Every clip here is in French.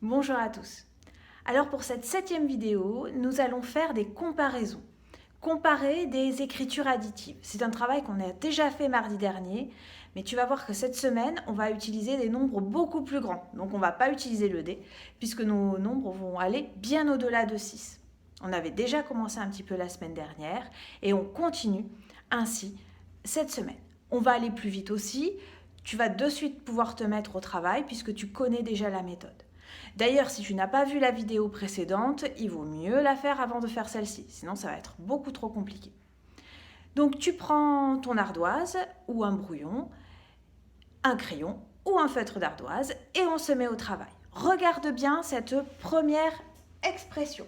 Bonjour à tous. Alors pour cette 7e vidéo, nous allons faire des comparaisons. Comparer des écritures additives. C'est un travail qu'on a déjà fait mardi dernier, mais tu vas voir que cette semaine, on va utiliser des nombres beaucoup plus grands. Donc on ne va pas utiliser le dé, puisque nos nombres vont aller bien au-delà de 6. On avait déjà commencé un petit peu la semaine dernière, et on continue ainsi cette semaine. On va aller plus vite aussi. Tu vas de suite pouvoir te mettre au travail, puisque tu connais déjà la méthode. D'ailleurs, si tu n'as pas vu la vidéo précédente, il vaut mieux la faire avant de faire celle-ci, sinon ça va être beaucoup trop compliqué. Donc tu prends ton ardoise ou un brouillon, un crayon ou un feutre d'ardoise et on se met au travail. Regarde bien cette première expression.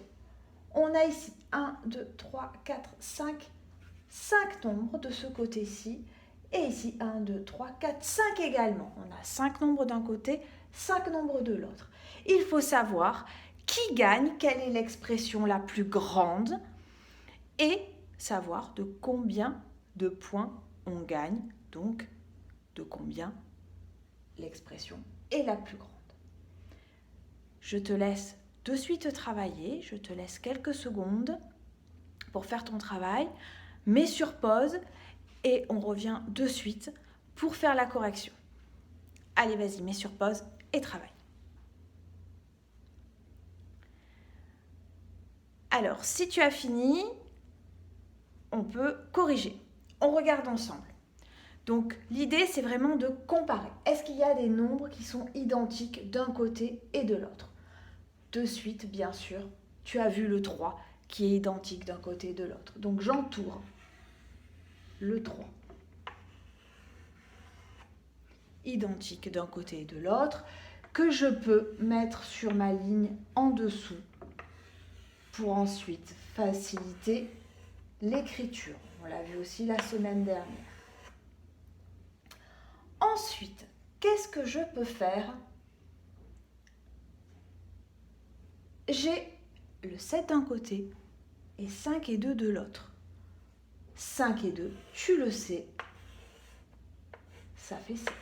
On a ici 1, 2, 3, 4, 5 nombres de ce côté-ci et ici 1, 2, 3, 4, 5 également. On a 5 nombres d'un côté, 5 nombres de l'autre. Il faut savoir qui gagne, quelle est l'expression la plus grande et savoir de combien de points on gagne, donc de combien l'expression est la plus grande. Je te laisse de suite travailler, je te laisse quelques secondes pour faire ton travail, mets sur pause et on revient de suite pour faire la correction. Allez, vas-y, mets sur pause et travaille. Alors, si tu as fini, on peut corriger. On regarde ensemble. Donc, l'idée, c'est vraiment de comparer. Est-ce qu'il y a des nombres qui sont identiques d'un côté et de l'autre? De suite, bien sûr, tu as vu le 3 qui est identique d'un côté et de l'autre. Donc, j'entoure le 3. Identique d'un côté et de l'autre, que je peux mettre sur ma ligne en dessous pour ensuite faciliter l'écriture. On l'a vu aussi la semaine dernière. Ensuite, qu'est-ce que je peux faire? J'ai le 7 d'un côté et 5 et 2 de l'autre. 5 et 2, tu le sais, ça fait 7.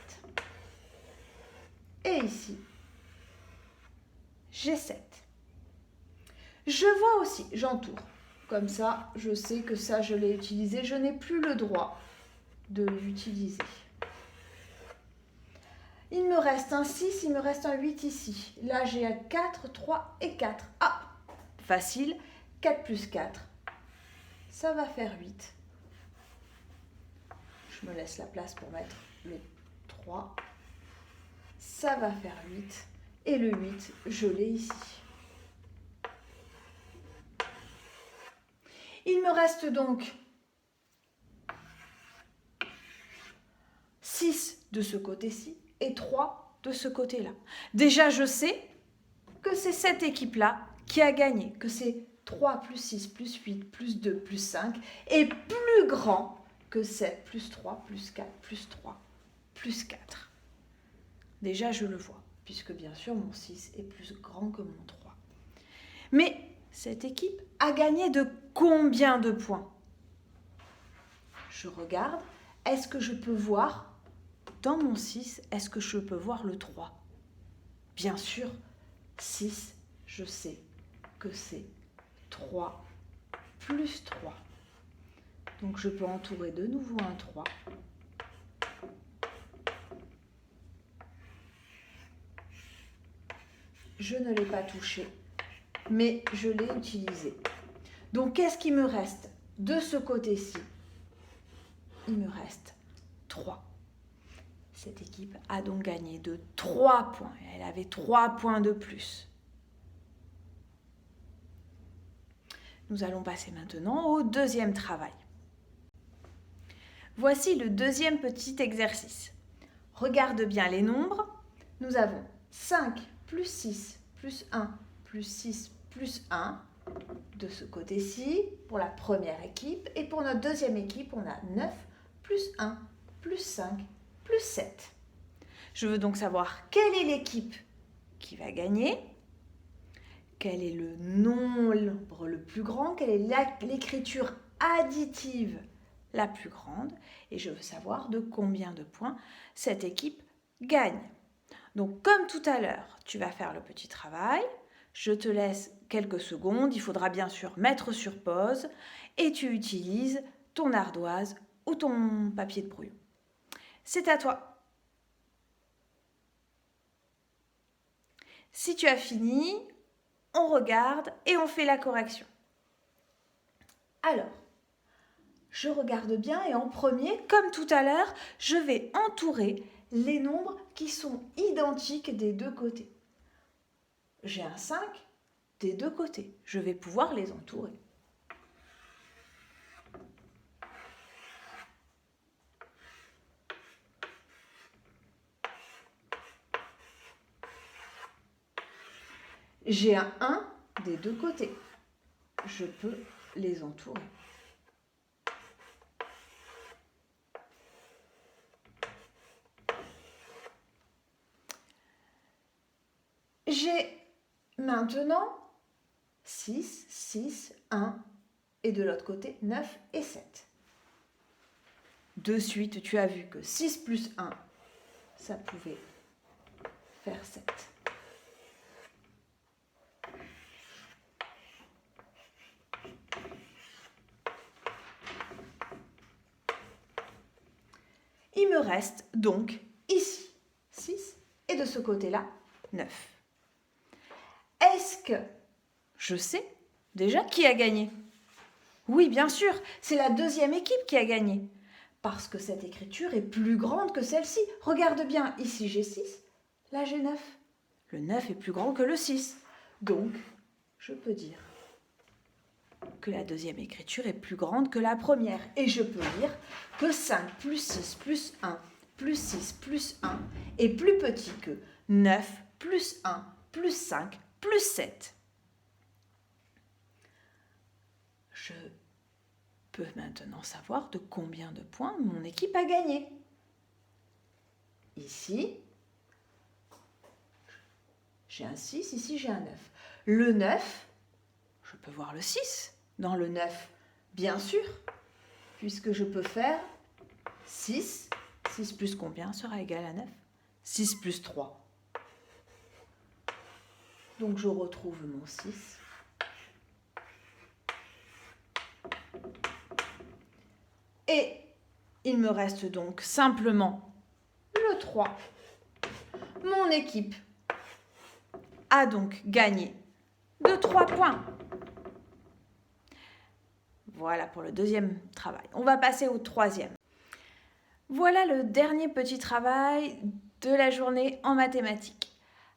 Et ici, j'ai 7. Je vois aussi, j'entoure. Comme ça, je sais que ça, je l'ai utilisé. Je n'ai plus le droit de l'utiliser. Il me reste un 6, il me reste un 8 ici. Là, j'ai un 4, 3 et 4. Ah, facile. 4 plus 4, ça va faire 8. Je me laisse la place pour mettre le 3. Ça va faire 8. Et le 8, je l'ai ici. Il me reste donc 6 de ce côté-ci et 3 de ce côté-là. Déjà, je sais que c'est cette équipe-là qui a gagné, que c'est 3 plus 6 plus 8 plus 2 plus 5 est plus grand que 7 plus 3 plus 4 plus 3 plus 4. Déjà, je le vois, puisque bien sûr, mon 6 est plus grand que mon 3. Mais cette équipe a gagné de combien de points? Je regarde. Est-ce que je peux voir dans mon 6, est-ce que je peux voir le 3? Bien sûr, 6, je sais que c'est 3 plus 3. Donc, je peux entourer de nouveau un 3. Je ne l'ai pas touché, mais je l'ai utilisé. Donc, qu'est-ce qui me reste de ce côté-ci? Il me reste 3. Cette équipe a donc gagné de 3 points. Elle avait 3 points de plus. Nous allons passer maintenant au deuxième travail. Voici le deuxième petit exercice. Regarde bien les nombres. Nous avons 5 plus 6 plus 1 plus 6 plus 1 de ce côté-ci pour la première équipe. Et pour notre deuxième équipe, on a 9 plus 1 plus 5 plus 7. Je veux donc savoir quelle est l'équipe qui va gagner, quel est le nombre le plus grand, quelle est l'écriture additive la plus grande, et je veux savoir de combien de points cette équipe gagne. Donc comme tout à l'heure, tu vas faire le petit travail. Je te laisse quelques secondes. Il faudra bien sûr mettre sur pause et tu utilises ton ardoise ou ton papier de brouillon. C'est à toi. Si tu as fini, on regarde et on fait la correction. Alors, je regarde bien et en premier, comme tout à l'heure, je vais entourer les nombres qui sont identiques des deux côtés. J'ai un 5 des deux côtés. Je vais pouvoir les entourer. J'ai un 1 des deux côtés. Je peux les entourer. J'ai maintenant 6, 6, 1 et de l'autre côté 9 et 7. De suite, tu as vu que 6 plus 1, ça pouvait faire 7. Il me reste donc ici 6 et de ce côté-là 9. Est-ce que je sais déjà qui a gagné? Oui, bien sûr, c'est la deuxième équipe qui a gagné. Parce que cette écriture est plus grande que celle-ci. Regarde bien, ici j'ai 6, là j'ai 9. Le 9 est plus grand que le 6. Donc, je peux dire que la deuxième écriture est plus grande que la première. Et je peux dire que 5 plus 6 plus 1 plus 6 plus 1 est plus petit que 9 plus 1 plus 5 plus 7. Je peux maintenant savoir de combien de points mon équipe a gagné. Ici, j'ai un 6, ici j'ai un 9. Le 9, je peux voir le 6 dans le 9, bien sûr, puisque je peux faire 6. 6 plus combien sera égal à 9? 6 plus 3. Donc je retrouve mon 6. Et il me reste donc simplement le 3. Mon équipe a donc gagné de 3 points. Voilà pour le deuxième travail. On va passer au troisième. Voilà le dernier petit travail de la journée en mathématiques.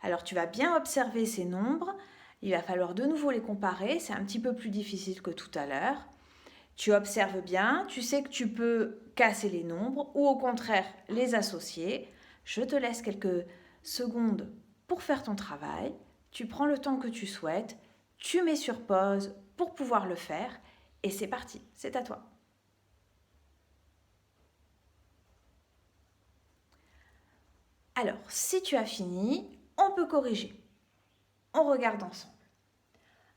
Alors tu vas bien observer ces nombres. Il va falloir de nouveau les comparer. C'est un petit peu plus difficile que tout à l'heure. Tu observes bien, tu sais que tu peux casser les nombres ou au contraire les associer. Je te laisse quelques secondes pour faire ton travail. Tu prends le temps que tu souhaites, tu mets sur pause pour pouvoir le faire et c'est parti, c'est à toi. Alors, si tu as fini, on peut corriger. On regarde ensemble.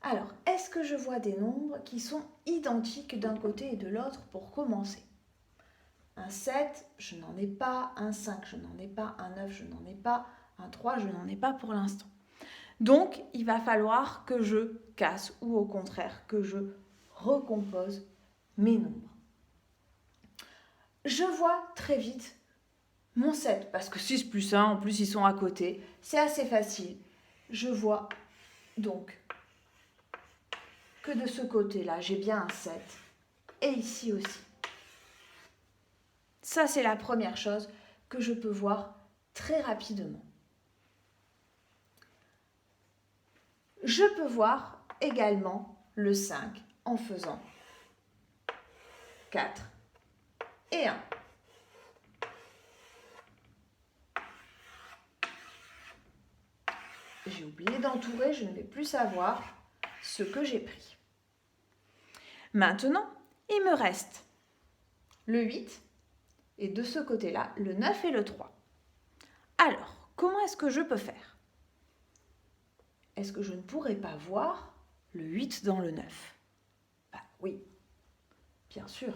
Alors, est-ce que je vois des nombres qui sont identiques d'un côté et de l'autre pour commencer? Un 7, je n'en ai pas. Un 5, je n'en ai pas. Un 9, je n'en ai pas. Un 3, je n'en ai pas pour l'instant. Donc, il va falloir que je casse ou au contraire que je recompose mes nombres. Je vois très vite mon 7, parce que 6 plus 1, en plus ils sont à côté, c'est assez facile. Je vois donc que de ce côté-là, j'ai bien un 7, et ici aussi. Ça, c'est la première chose que je peux voir très rapidement. Je peux voir également le 5 en faisant 4 et 1. J'ai oublié d'entourer, je ne vais plus savoir ce que j'ai pris. Maintenant, il me reste le 8 et de ce côté-là, le 9 et le 3. Alors, comment est-ce que je peux faire? Est-ce que je ne pourrais pas voir le 8 dans le 9? Oui, bien sûr.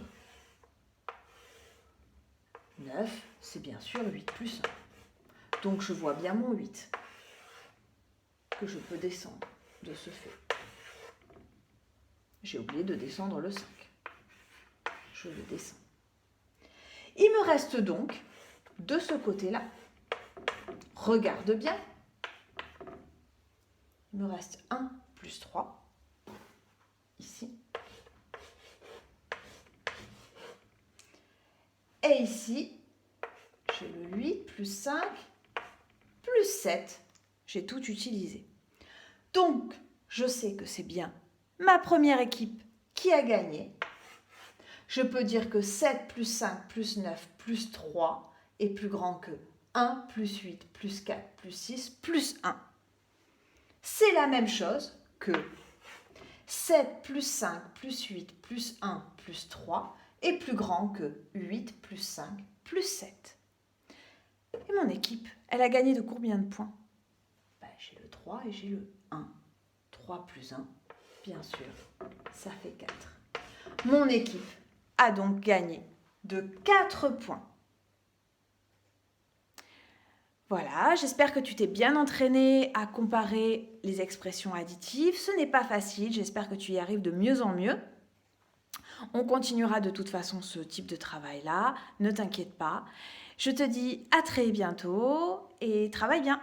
9, c'est bien sûr 8 plus 1. Donc je vois bien mon 8 que je peux descendre de ce fait. J'ai oublié de descendre le 5. Je le descends. Il me reste donc, de ce côté-là, regarde bien, il me reste 1 plus 3, ici. Et ici, j'ai le 8 plus 5 plus 7. J'ai tout utilisé. Donc, je sais que c'est bien ma première équipe qui a gagné. Je peux dire que 7 plus 5 plus 9 plus 3 est plus grand que 1 plus 8 plus 4 plus 6 plus 1. C'est la même chose que 7 plus 5 plus 8 plus 1 plus 3 est plus grand que 8 plus 5 plus 7. Et mon équipe, elle a gagné de combien de points? J'ai le 3 et j'ai le 1. 3 plus 1, bien sûr, ça fait 4. Mon équipe a donc gagné de 4 points. Voilà, j'espère que tu t'es bien entraîné à comparer les expressions additives. Ce n'est pas facile, j'espère que tu y arrives de mieux en mieux. On continuera de toute façon ce type de travail-là, ne t'inquiète pas. Je te dis à très bientôt et travaille bien.